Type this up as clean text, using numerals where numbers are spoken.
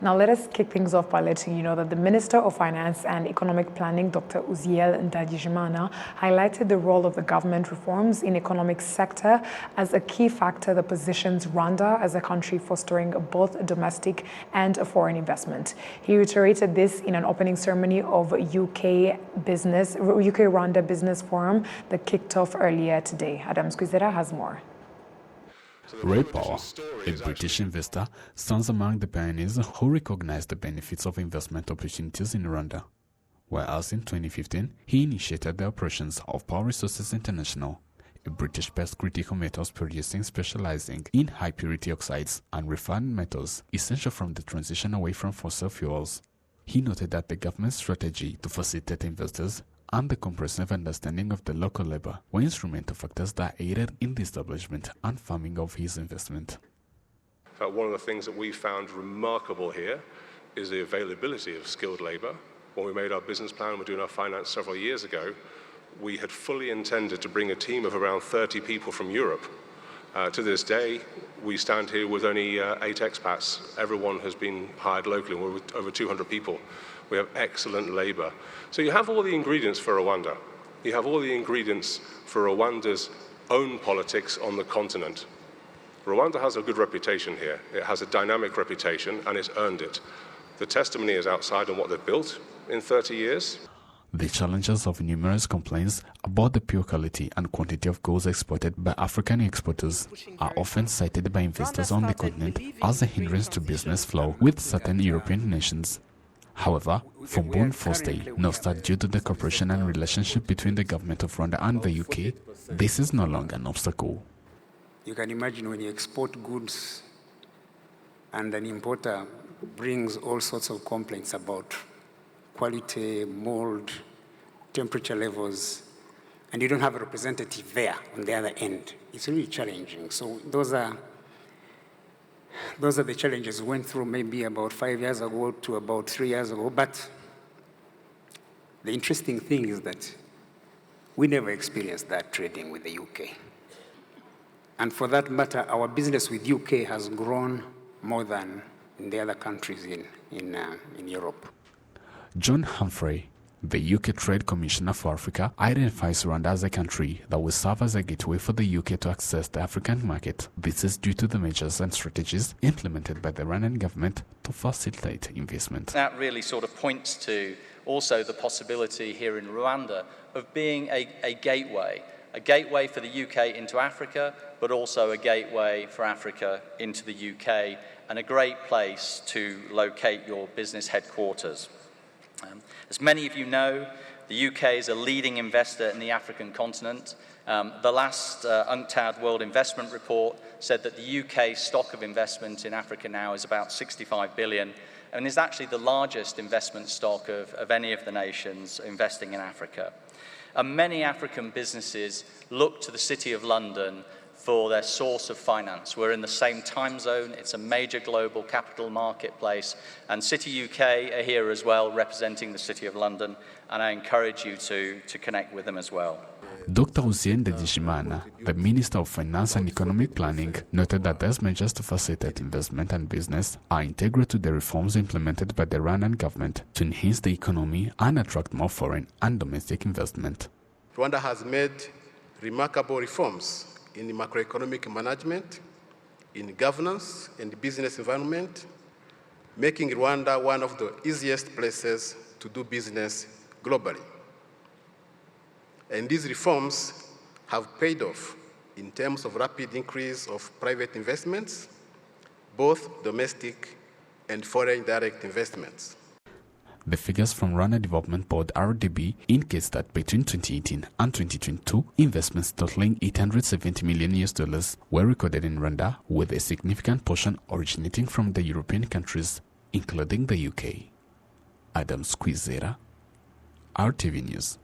Now let us kick things off by letting you know that the Minister of Finance and Economic Planning, Dr. Uziel Ndagijimana, highlighted the role of the government reforms in the economic sector as a key factor that positions Rwanda as a country fostering both domestic and foreign investment. He reiterated this in an opening ceremony of UK-Rwanda Business Forum that kicked off earlier today. Adam Squizera has more. Ray Power, a British investor, stands among the pioneers who recognized the benefits of investment opportunities in Rwanda. Whereas in 2015, he initiated the operations of Power Resources International, a British pest critical metals producing specializing in high-purity oxides and refined metals essential from the transition away from fossil fuels. He noted that the government's strategy to facilitate investors and the comprehensive understanding of the local labor were instrumental factors that aided in the establishment and farming of his investment. One of the things that we found remarkable here is the availability of skilled labor. When we made our business plan and were doing our finance several years ago, we had fully intended to bring a team of around 30 people from Europe. To this day, we stand here with only 8 expats. Everyone has been hired locally. We're with over 200 people. We have excellent labor. So you have all the ingredients for Rwanda. You have all the ingredients for Rwanda's own politics on the continent. Rwanda has a good reputation here. It has a dynamic reputation, and it's earned it. The testimony is outside on what they've built in 30 years. The challenges of numerous complaints about the poor quality and quantity of goods exported by African exporters are often cited by investors on the continent as a hindrance to business flow with certain European nations. However, for Boone Forstey, noted due to the cooperation and relationship between the government of Rwanda and the UK, this is no longer an obstacle. You can imagine when you export goods and an importer brings all sorts of complaints about quality, mold, temperature levels, and you don't have a representative there on the other end. It's really challenging. So those are the challenges we went through maybe about 5 years ago to about 3 years ago. But the interesting thing is that we never experienced that trading with the UK. And for that matter, our business with UK has grown more than in the other countries in Europe. John Humphrey, the UK Trade Commissioner for Africa, identifies Rwanda as a country that will serve as a gateway for the UK to access the African market. This is due to the measures and strategies implemented by the Rwandan government to facilitate investment. That really sort of points to also the possibility here in Rwanda of being a gateway for the UK into Africa, but also a gateway for Africa into the UK, and a great place to locate your business headquarters. As many of you know, the UK is a leading investor in the African continent. The last UNCTAD World Investment Report said that the UK stock of investment in Africa now is about 65 billion, and is actually the largest investment stock of any of the nations investing in Africa. And many African businesses look to the City of London for their source of finance. We're in the same time zone. It's a major global capital marketplace, and City UK are here as well, representing the City of London, and I encourage you to connect with them as well. Dr. Uziel Ndagijimana, the Minister of Finance and Economic Planning, noted that these measures to facilitate investment and business are integral to the reforms implemented by the Rwandan government to enhance the economy and attract more foreign and domestic investment. Rwanda has made remarkable reforms in the macroeconomic management, in governance and business environment, making Rwanda one of the easiest places to do business globally. And these reforms have paid off in terms of rapid increase of private investments, both domestic and foreign direct investments. The figures from Rwanda Development Board (RDB) indicate that between 2018 and 2022, investments totaling $870 million were recorded in Rwanda, with a significant portion originating from the European countries, including the UK. Adam Squizera, RTV News.